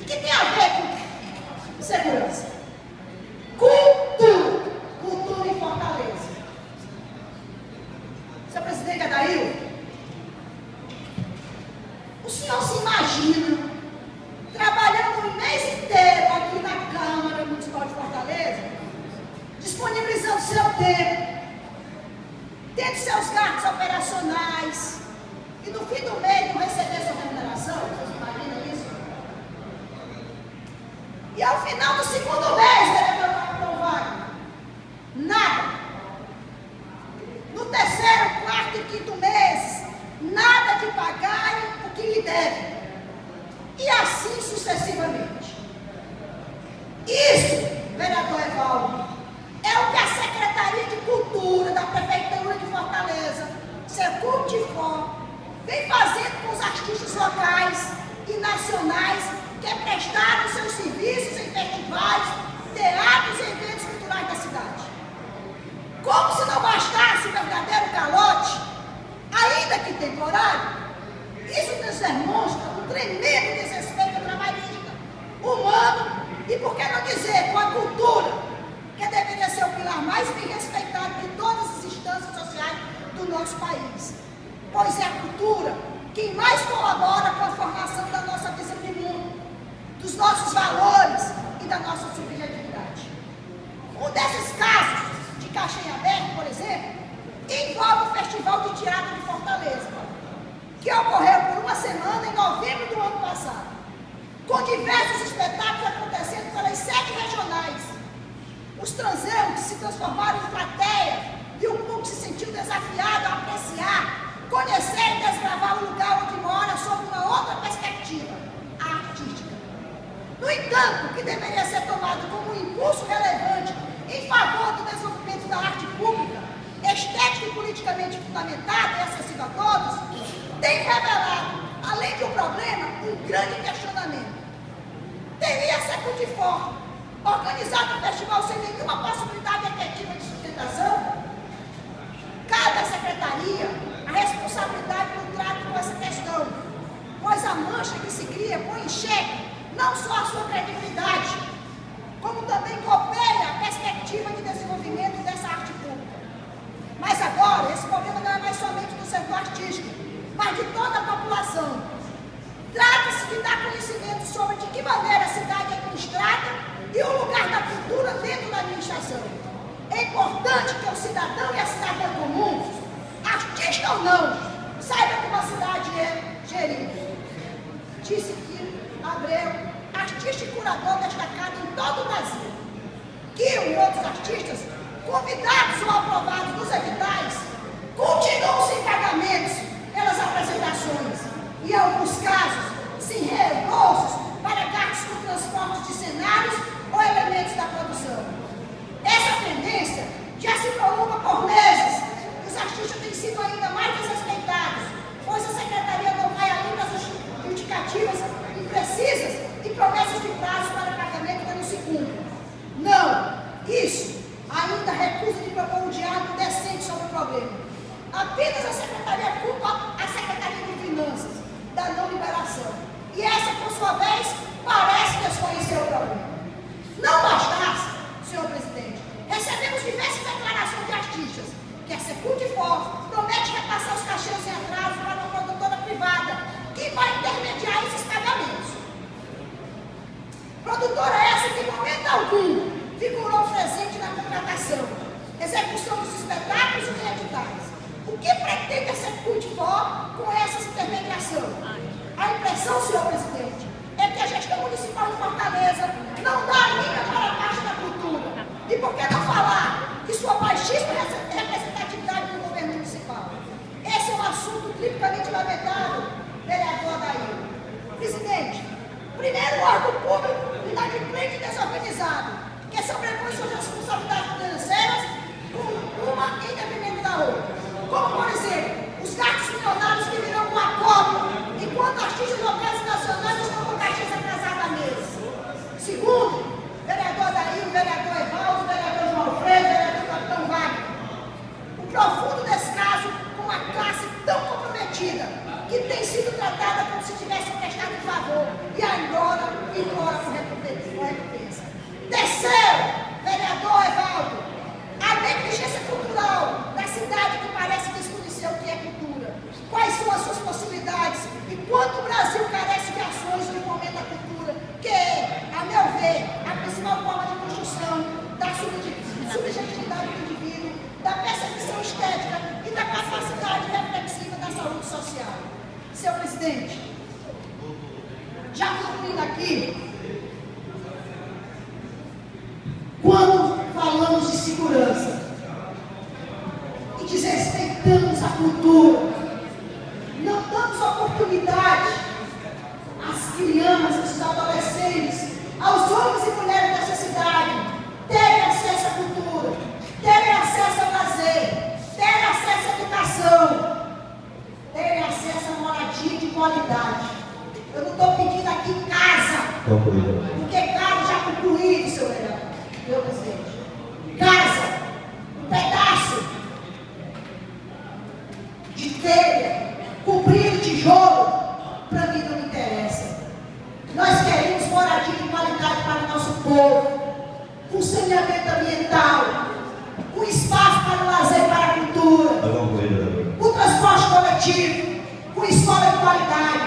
que tem a ver com segurança? Cultura. Cultura em Fortaleza. Seu presidente Adail, o senhor se imagina trabalhando um mês inteiro aqui na Câmara Municipal de Fortaleza, disponibilizando seu tempo, tendo seus gastos operacionais, e no fim do mês não receber sua remuneração? Vocês imaginam isso? E ao final do segundo mês, vereador Capitão Wagner, nada. No terceiro, quarto e quinto mês, nada de pagarem o que lhe devem. E assim sucessivamente. Isso, vereador Evaldo, é o que a Secretaria de Cultura da Prefeitura de Fortaleza, Secult-For, vem fazendo com os artistas locais e nacionais que prestaram seus serviços em festivais, teatros e eventos culturais da cidade. Como se não bastasse o verdadeiro calote, ainda que temporário, isso nos demonstra um tremendo desrespeito trabalhista, humano e, por que não dizer, com a cultura, que deveria ser o pilar mais bem respeitado de todas as instâncias sociais do nosso país. Pois é a cultura quem mais colabora com a formação da nossa visão de mundo, dos nossos valores e da nossa subjetividade. Um desses casos de caixinha aberta, por exemplo, envolve o Festival de Teatro de Fortaleza, que ocorreu por uma semana em novembro do ano passado, com diversos espetáculos acontecendo pelas 7 regionais. Os transeuntes se transformaram em plateia e o público se sentiu desafiado a apreciar, conhecer e desbravar o lugar onde mora sob uma outra perspectiva, a artística. No entanto, o que deveria ser tomado como um impulso relevante em favor do desenvolvimento da arte pública, estética e politicamente fundamentada e acessível a todos, tem revelado, além de um problema, um grande questionamento. Teria a Secult-For organizado o festival sem nenhuma possibilidade efetiva de sustentação? Cabe à Secretaria a responsabilidade no trato com essa questão, pois a mancha que se cria põe em xeque não só a sua credibilidade, como também coopera a perspectiva de desenvolvimento dessa arte pública. Mas agora, esse problema não é mais somente do setor artístico, mas de toda a população. Trata-se de dar conhecimento sobre de que maneira a cidade é administrada e o lugar da cultura dentro da administração. É importante que o cidadão e a cidadã comum, artista ou não, saiba como a cidade é gerida. Disse que Abreu, artista e curador destacado em todo o Brasil, que outros artistas, convidados ou aprovados nos editais, continuam sem pagamentos pelas apresentações e, em alguns casos, sem reembolsos para gastos com transporte de cenários ou elementos da produção. Essa tendência já se prolonga por meses e os artistas têm sido ainda mais desrespeitados, pois a Secretaria não vai além das justificativas imprecisas e promessas de prazo para pagamento que não se cumprem. Não, isso ainda recusa de propor um diálogo decente sobre o problema. Apenas a Secretaria culpa a Secretaria de Finanças da não liberação. E essa, por sua vez, parece desconhecer o problema. Não bastasse, senhor presidente, recebemos diversas declarações de artistas que a Secult-For promete repassar os cachês em atraso para uma produtora privada que vai intermediar esses pagamentos. Produtora essa que, em momento algum, figurou presente na contratação, execução dos espetáculos e editais. O que pretende a Secult-For com essa intermediação? A impressão, senhor presidente, é que a gestão municipal de Fortaleza não dá a mínima para a parte da cultura. E por que não falar de sua baixíssima representatividade no governo municipal? Esse é um assunto triplicamente lamentável, vereador Adair. Presidente, primeiro, o órgão público inadimplente e desorganizado, que sobrepõe suas responsabilidades financeiras com uma em detrimento da outra. Como, por exemplo, os gastos milionários que virão com a cópia, enquanto artistas locais e nacionais estão com caixas atrasadas há meses. Segundo, vereador Adair, vereador Evaldo, vereador João Alfredo, vereador Capitão Wagner, o profundo descaso com uma classe tão comprometida, que tem sido tratada como se tivesse prestado em favor, e agora implora por recompensa. Terceiro, vereador Evaldo, a negligência cultural da cidade que parece desconhecer o que é cultura. Quais são as suas possibilidades e quanto o Brasil carece de ações no fomento da cultura, que é, a meu ver, a principal forma de construção da subjetividade do indivíduo, da percepção estética e da capacidade reflexiva da saúde social. Senhor presidente, já concluindo aqui, quando falamos de segurança e desrespeitamos a cultura, não damos oportunidade às crianças, aos adolescentes, aos homens e mulheres dessa cidade terem acesso à cultura, terem acesso ao lazer, terem acesso à educação, terem acesso a moradia de qualidade. Eu não estou pedindo aqui casa, porque casa já concluído, seu vereador, meu presidente. Casa, um pedaço de telha, cobrindo tijolo, para mim não me interessa. Nós queremos moradia de qualidade para o nosso povo, com saneamento ambiental, com espaço para o lazer, para a cultura, com transporte coletivo, com escola de qualidade.